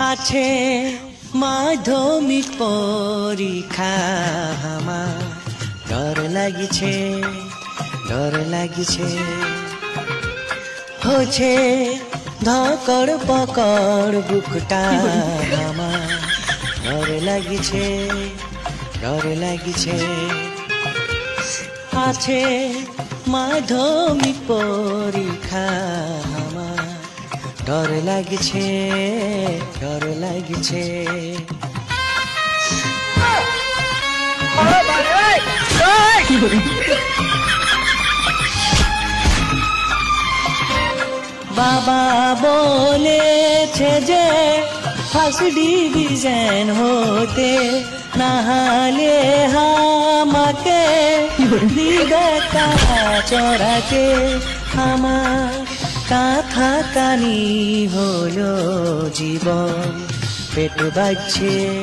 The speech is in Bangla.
আছে মাধ্যমিক পরীক্ষা আমার ডর লাগিছে হচ্ছে ধকড় পকড় বুকটা আমার ডর লাগিছে আছে মাধ্যমিক পরীক্ষা আমার ডর লাগিছে বাবা বলেছে যে ফার্স্ট ডিভিশন হতে না হলে আমাকে দিবে চড়াতে আমার কাঁথা কানি হলো জীবন পেট বাজছে।